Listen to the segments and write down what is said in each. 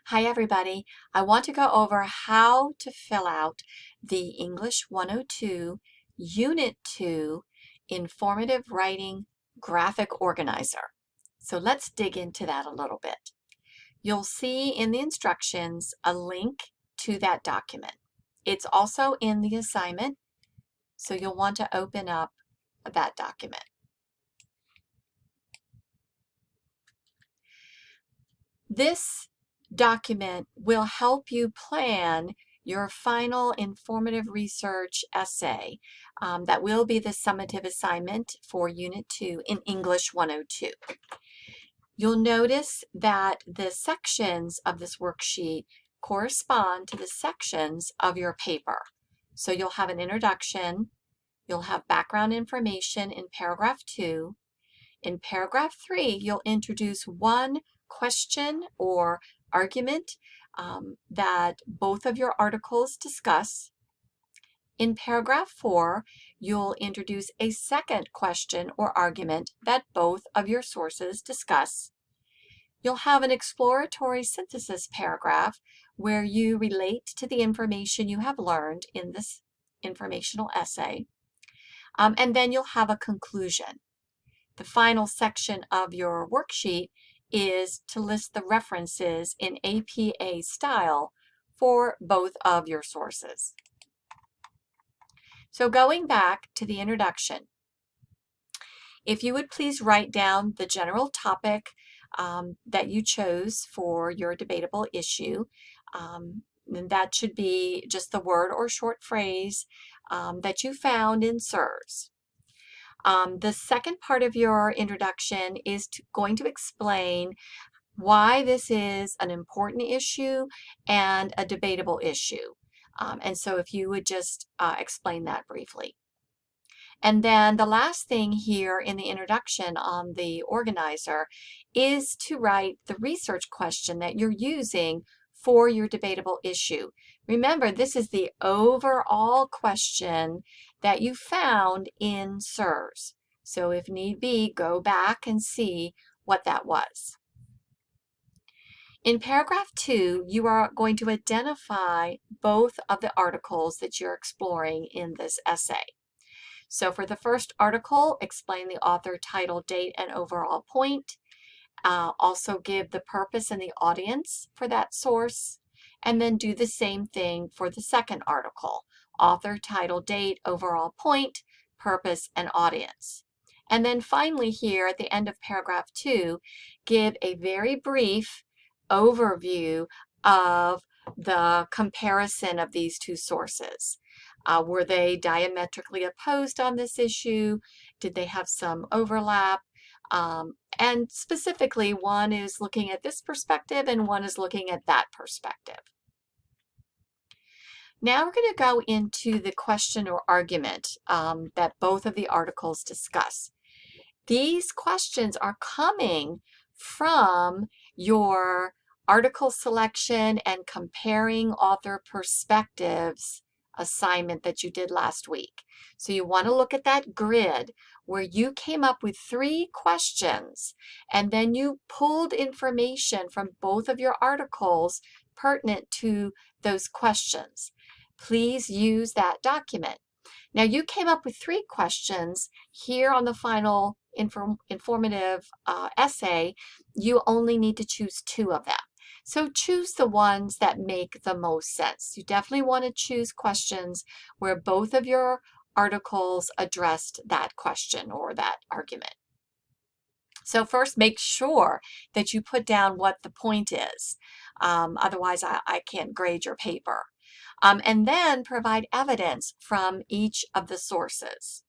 Hi everybody. I want to go over how to fill out the English 102 Unit 2 Informative Writing Graphic Organizer. So let's dig into that a little bit. You'll see in the instructions a link to that document. It's also in the assignment, so you'll want to open up that document. This document will help you plan your final informative research essay. That will be the summative assignment for Unit 2 in English 102. You'll notice that the sections of this worksheet correspond to the sections of your paper. So you'll have an introduction, you'll have background information in paragraph 2. In paragraph 3, you'll introduce one question or argument that both of your articles discuss. In paragraph 4, you'll introduce a second question or argument that both of your sources discuss. You'll have an exploratory synthesis paragraph where you relate to the information you have learned in this informational essay. And then you'll have a conclusion. The final section of your worksheet is to list the references in APA style for both of your sources. So going back to the introduction, if you would please write down the general topic that you chose for your debatable issue. And that should be just the word or short phrase that you found in SIRS. The second part of your introduction is going to explain why this is an important issue and a debatable issue. And so if you would just explain that briefly. And then the last thing here in the introduction on the organizer is to write the research question that you're using for your debatable issue. Remember, this is the overall question that you found in SIRS. So if need be, go back and see what that was. In paragraph 2, you are going to identify both of the articles that you're exploring in this essay. So for the first article, explain the author, title, date, and overall point. Also give the purpose and the audience for that source. And then do the same thing for the second article, author, title, date, overall point, purpose, and audience. And then finally here at the end of paragraph 2, give a very brief overview of the comparison of these two sources. Were they diametrically opposed on this issue? Did they have some overlap? And specifically, one is looking at this perspective and one is looking at that perspective. Now we're going to go into the question or argument that both of the articles discuss. These questions are coming from your article selection and comparing author perspectives assignment that you did last week. So you want to look at that grid where you came up with 3 questions and then you pulled information from both of your articles pertinent to those questions. Please use that document. Now you came up with 3 questions. Here on the final informative essay, you only need to choose 2 of them. So choose the ones that make the most sense. You definitely want to choose questions where both of your articles addressed that question or that argument. So first, make sure that you put down what the point is. Otherwise, I can't grade your paper. And then provide evidence from each of the sources.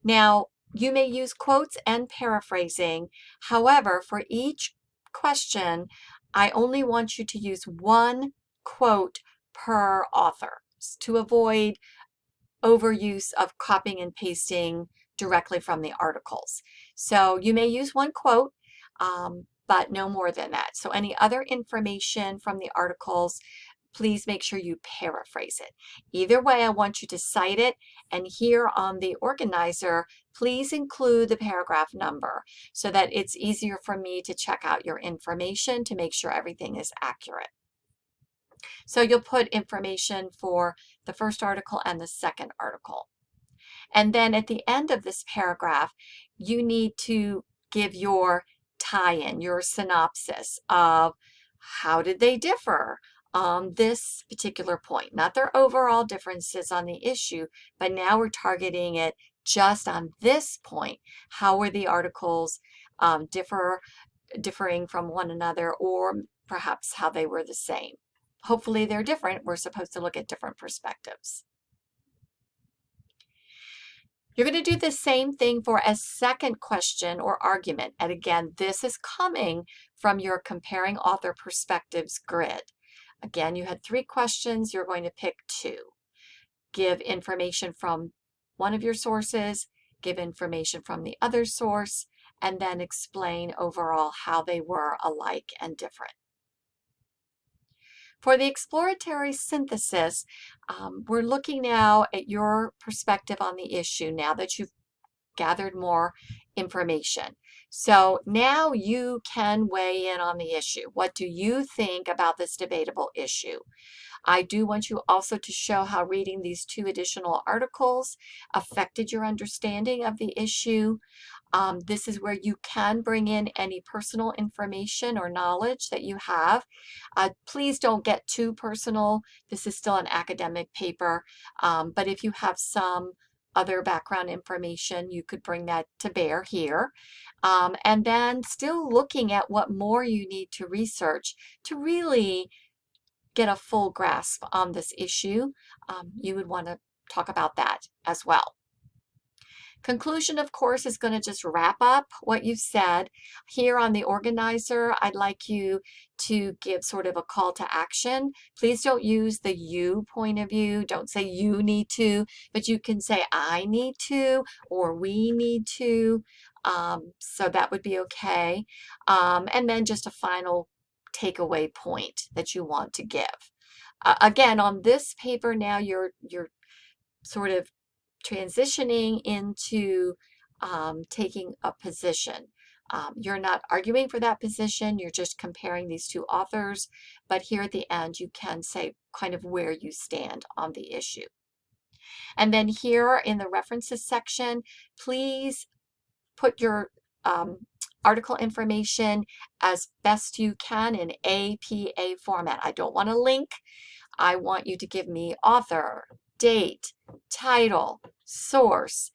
Now, you may use quotes and paraphrasing. However, for each question, I only want you to use 1 quote per author to avoid overuse of copying and pasting directly from the articles. So you may use 1 quote, but no more than that. So any other information from the articles, please make sure you paraphrase it. Either way, I want you to cite it, and here on the organizer, please include the paragraph number so that it's easier for me to check out your information to make sure everything is accurate. So you'll put information for the first article and the second article. And then at the end of this paragraph, you need to give your tie-in, your synopsis of how did they differ on this particular point, not their overall differences on the issue, but now we're targeting it just on this point. How were the articles differing from one another, or perhaps how they were the same? Hopefully they're different. We're supposed to look at different perspectives. You're going to do the same thing for a second question or argument. And again, this is coming from your comparing author perspectives grid. Again, you had 3 questions. You're going to pick 2. Give information from one of your sources, give information from the other source, and then explain overall how they were alike and different. For the exploratory synthesis, we're looking now at your perspective on the issue now that you've gathered more information. So now you can weigh in on the issue. What do you think about this debatable issue? I do want you also to show how reading these 2 additional articles affected your understanding of the issue. This is where you can bring in any personal information or knowledge that you have. Please don't get too personal. This is still an academic paper, but if you have some other background information, you could bring that to bear here. And then still looking at what more you need to research to really get a full grasp on this issue. You would want to talk about that as well. Conclusion, of course, is going to just wrap up what you've said. Here on the organizer, I'd like you to give sort of a call to action. Please don't use the you point of view. Don't say you need to, but you can say I need to or we need to. So that would be okay. And then just a final takeaway point that you want to give. Again, on this paper now, you're sort of transitioning into taking a position. You're not arguing for that position, you're just comparing these 2 authors, but here at the end you can say kind of where you stand on the issue. And then here in the references section, please put your article information as best you can in APA format. I don't want a link. I want you to give me author, date, title, source,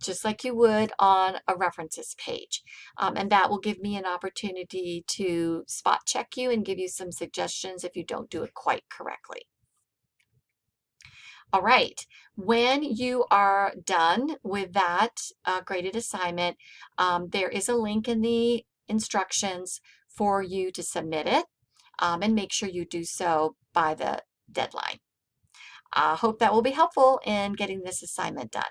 just like you would on a references page. And that will give me an opportunity to spot check you and give you some suggestions if you don't do it quite correctly. All right, when you are done with that graded assignment, there is a link in the instructions for you to submit it, and make sure you do so by the deadline. I hope that will be helpful in getting this assignment done.